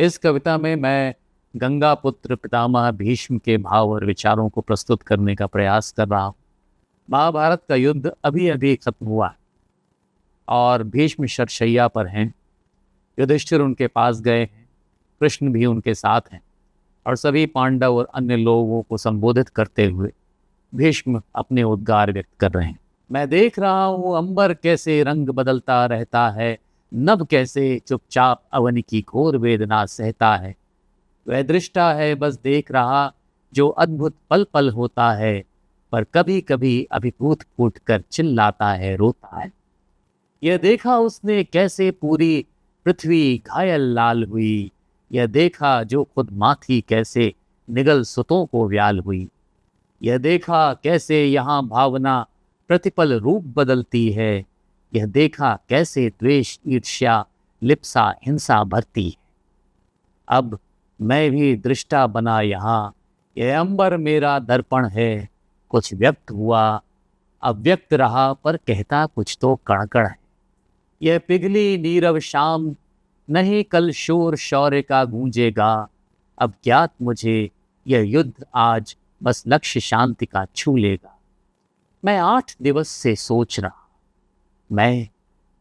इस कविता में मैं गंगा पुत्र पितामह भीष्म के भाव और विचारों को प्रस्तुत करने का प्रयास कर रहा हूँ। महाभारत का युद्ध अभी अभी खत्म हुआ है और भीष्म शरशैया पर हैं। युधिष्ठिर उनके पास गए हैं, कृष्ण भी उनके साथ हैं और सभी पांडव और अन्य लोगों को संबोधित करते हुए भीष्म अपने उद्गार व्यक्त कर रहे हैं। मैं देख रहा हूँ अंबर कैसे रंग बदलता रहता है, नभ कैसे चुपचाप अवनि की घोर वेदना सहता है। वह दृष्टा है बस देख रहा, जो अद्भुत पल पल होता है, पर कभी कभी अभिभूत फूट कर चिल्लाता है, रोता है। यह देखा उसने कैसे पूरी पृथ्वी घायल लाल हुई, यह देखा जो खुद माथी कैसे निगल सुतों को व्याल हुई। यह देखा कैसे यहाँ भावना प्रतिपल रूप बदलती है, यह देखा कैसे द्वेष ईर्ष्या लिप्सा हिंसा भरती है। अब मैं भी दृष्टा बना यहाँ, यह अंबर मेरा दर्पण है। कुछ व्यक्त हुआ अव्यक्त रहा, पर कहता कुछ तो कणकण है। यह पिघली नीरव शाम नहीं कल शोर शौर्य का गूंजेगा। अब ज्ञात मुझे यह युद्ध आज बस लक्ष्य शांति का छू लेगा। मैं 8 दिवस से सोच रहा, मैं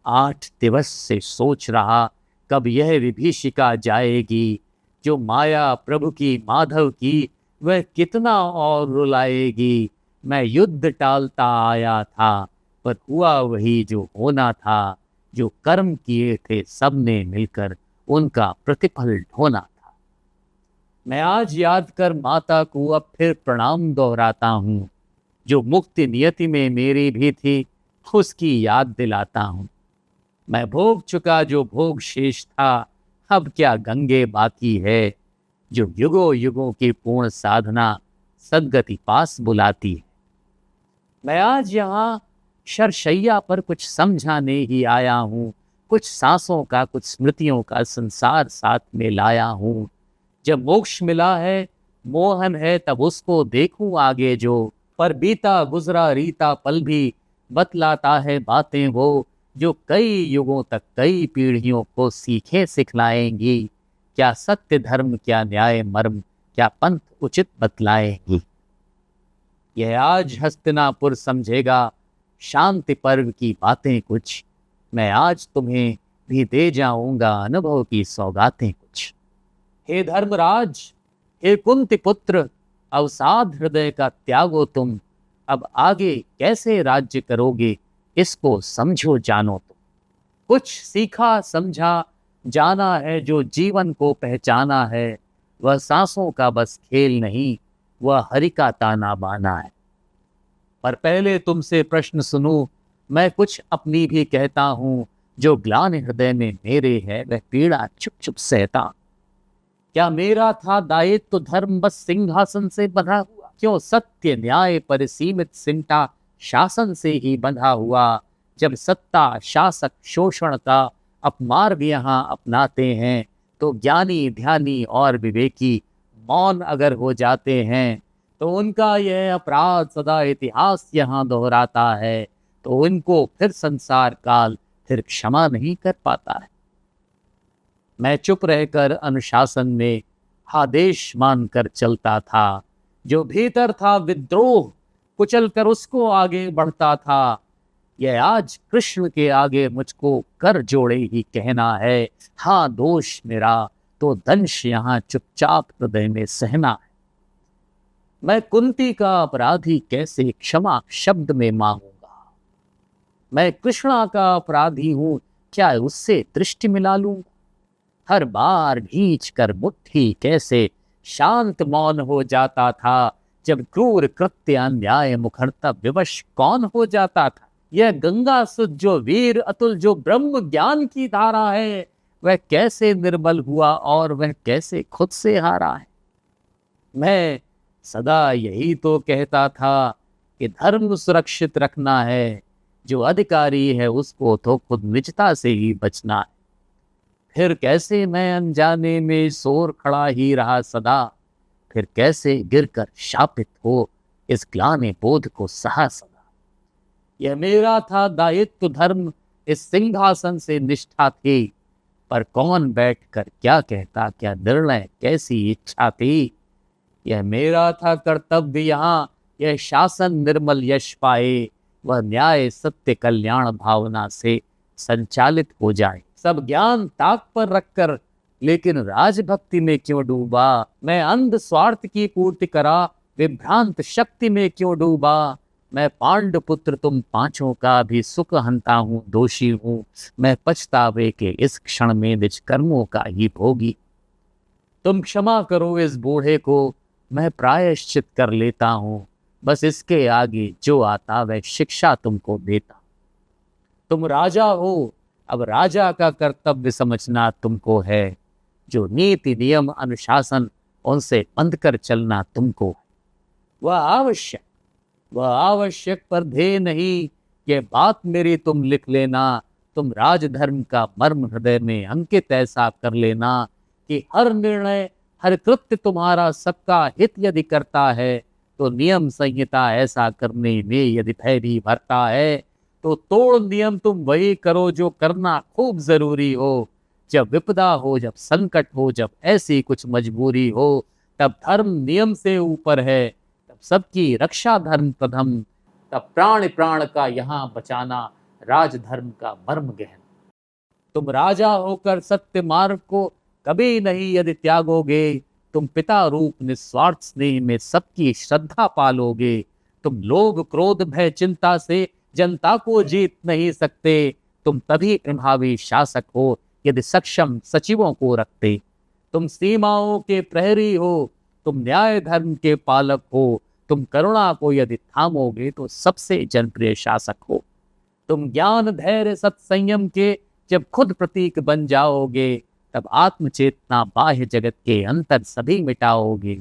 8 दिवस से सोच रहा, कब यह विभीषिका जाएगी। जो माया प्रभु की माधव की, वह कितना और रुलाएगी। मैं युद्ध टालता आया था, पर हुआ वही जो होना था। जो कर्म किए थे सबने मिलकर, उनका प्रतिफल ढोना था। मैं आज याद कर माता को अब फिर प्रणाम दोहराता हूँ। जो मुक्ति नियति में मेरी भी थी, उसकी याद दिलाता हूँ। मैं भोग चुका जो भोग शेष था, अब क्या गंगे बाकी है। जो युगों युगों की पूर्ण साधना सद्गति पास बुलाती है। मैं आज यहाँ शरशैया पर कुछ समझाने ही आया हूँ। कुछ सांसों का, कुछ स्मृतियों का संसार साथ में लाया हूँ। जब मोक्ष मिला है, मोहन है, तब उसको देखूं आगे जो। पर बीता गुजरा रीता पल भी बतलाता है बातें वो। जो कई युगों तक कई पीढ़ियों को सीखे सिखलाएंगी। क्या सत्य धर्म, क्या न्याय मर्म, क्या पंथ उचित बतलाएंगी। यह आज हस्तिनापुर समझेगा शांति पर्व की बातें कुछ। मैं आज तुम्हें भी दे जाऊंगा अनुभव की सौगातें कुछ। हे धर्मराज, हे कुंती पुत्र, अवसाद हृदय का त्यागो तुम। अब आगे कैसे राज्य करोगे, इसको समझो जानो तुम। कुछ सीखा समझा जाना है, जो जीवन को पहचाना है। वह सांसों का बस खेल नहीं, वह हरि का ताना बाना है। पर पहले तुमसे प्रश्न सुनूं, मैं कुछ अपनी भी कहता हूँ। जो ग्लानि हृदय में मेरे है, वह पीड़ा चुप चुप सहता। क्या मेरा था दायित्व धर्म बस सिंहासन से बंधा हुआ। क्यों सत्य न्याय परिसीमित सिमटा शासन से ही बंधा हुआ। जब सत्ता शासक शोषण का अपमार्ग यहाँ अपनाते हैं, तो ज्ञानी ध्यानी और विवेकी मौन अगर हो जाते हैं, तो उनका यह अपराध सदा इतिहास यहाँ दोहराता है। तो उनको फिर संसार काल फिर क्षमा नहीं कर पाता है। मैं चुप रहकर अनुशासन में आदेश मानकर चलता था। जो भीतर था विद्रोह, कुचल कर उसको आगे बढ़ता था। यह आज कृष्ण के आगे मुझको कर जोड़े ही कहना है। हाँ दोष मेरा, तो दंश यहाँ चुपचाप हृदय में सहना है। मैं कुंती का अपराधी कैसे क्षमा शब्द में मांगूंगा। मैं कृष्णा का अपराधी हूँ, क्या उससे दृष्टि मिला लूंगा। हर बार भींच कर मुट्ठी कैसे शांत मौन हो जाता था। जब क्रूर कृत्य अन्याय मुखरता विवश कौन हो जाता था। यह गंगा सुत जो वीर अतुल, जो ब्रह्म ज्ञान की धारा है, वह कैसे निर्बल हुआ और वह कैसे खुद से हारा है। मैं सदा यही तो कहता था कि धर्म सुरक्षित रखना है। जो अधिकारी है उसको तो खुद निजता से ही बचना है। फिर कैसे मैं अनजाने में शोर खड़ा ही रहा सदा। फिर कैसे गिरकर शापित हो इस ग्लानि बोध को सहा सदा। यह मेरा था दायित्व धर्म, इस सिंहासन से निष्ठा थी। पर कौन बैठकर क्या कहता, क्या निर्णय, कैसी इच्छा थी। यह मेरा था कर्तव्य यहाँ, यह शासन निर्मल यश पाए, वह न्याय सत्य कल्याण भावना से संचालित हो जाए। सब ज्ञान ताक पर रखकर लेकिन राजभक्ति में क्यों डूबा, मैं अंध स्वार्थ की पूर्ति करा विभ्रांत शक्ति में क्यों डूबा। मैं पांडु पुत्र तुम पांचों का भी सुख हंता हूँ, दोषी हूँ मैं पछतावे के इस क्षण में निज कर्मों का ही भोगी। तुम क्षमा करो इस बूढ़े को, मैं प्रायश्चित कर लेता हूँ, बस इसके आगे जो आता वह शिक्षा तुमको देता। तुम राजा हो, अब राजा का कर्तव्य समझना तुमको है, जो नीति नियम अनुशासन उनसे बंध कर चलना तुमको। वह आवश्यक पर ध्येय नहीं, ये बात मेरी तुम लिख लेना। तुम राजधर्म का मर्म हृदय में अंकित ऐसा कर लेना कि हर निर्णय हर कृत्य तुम्हारा सबका हित यदि करता है, तो नियम संहिता ऐसा करने में यदि भय भी भरता है, तो तोड़ नियम तुम वही करो जो करना खूब जरूरी हो। जब विपदा हो, जब संकट हो, जब ऐसी कुछ मजबूरी हो, तब धर्म नियम से ऊपर है, तब सबकी रक्षा धर्म प्रथम, तब प्राण प्राण का यहाँ बचाना राजधर्म का मर्म गहन। तुम राजा होकर सत्य मार्ग को कभी नहीं यदि त्यागोगे, तुम पिता रूप निस्वार्थ स्नेह में सबकी श्रद्धा पालोगे। तुम लोभ क्रोध भय चिंता से जनता को जीत नहीं सकते, तुम तभी प्रभावी शासक हो यदि सक्षम सचिवों को रखते। तुम सीमाओं के प्रहरी हो, तुम न्याय धर्म के पालक हो, तुम करुणा को यदि थामोगे तो सबसे जनप्रिय शासक हो। तुम ज्ञान धैर्य सत संयम के जब खुद प्रतीक बन जाओगे, तब आत्मचेतना बाह्य जगत के अंतर सभी मिटाओगे।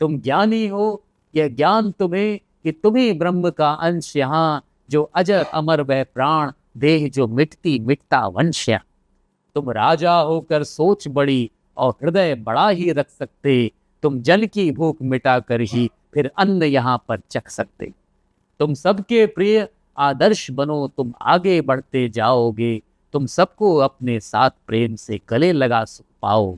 तुम ज्ञानी हो, यह ज्ञान तुम्हें कि तुम्ही ब्रह्म का अंश यहाँ, जो अजर अमर वह प्राण देह जो मिटती मिटता वंश्या। तुम राजा होकर सोच बड़ी और हृदय बड़ा ही रख सकते, तुम जल की भूख मिटा कर ही फिर अन्न यहाँ पर चख सकते। तुम सबके प्रिय आदर्श बनो, तुम आगे बढ़ते जाओगे, तुम सबको अपने साथ प्रेम से गले लगा सुख पाओ।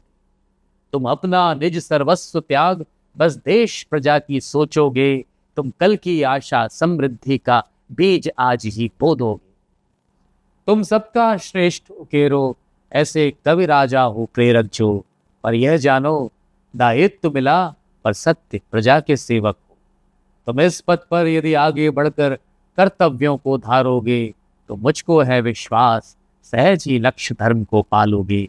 तुम अपना निज सर्वस्व त्याग बस देश प्रजा की सोचोगे, तुम कल की आशा समृद्धि का बीज आज ही बो दोगे। तुम सबका श्रेष्ठ उकेरो, ऐसे कवि राजा हो प्रेरक जो, पर यह जानो दायित्व मिला पर सत्य प्रजा के सेवक हो। तुम इस पथ पर यदि आगे बढ़कर कर्तव्यों को धारोगे, तो मुझको है विश्वास सहज ही लक्ष्य धर्म को पालोगे।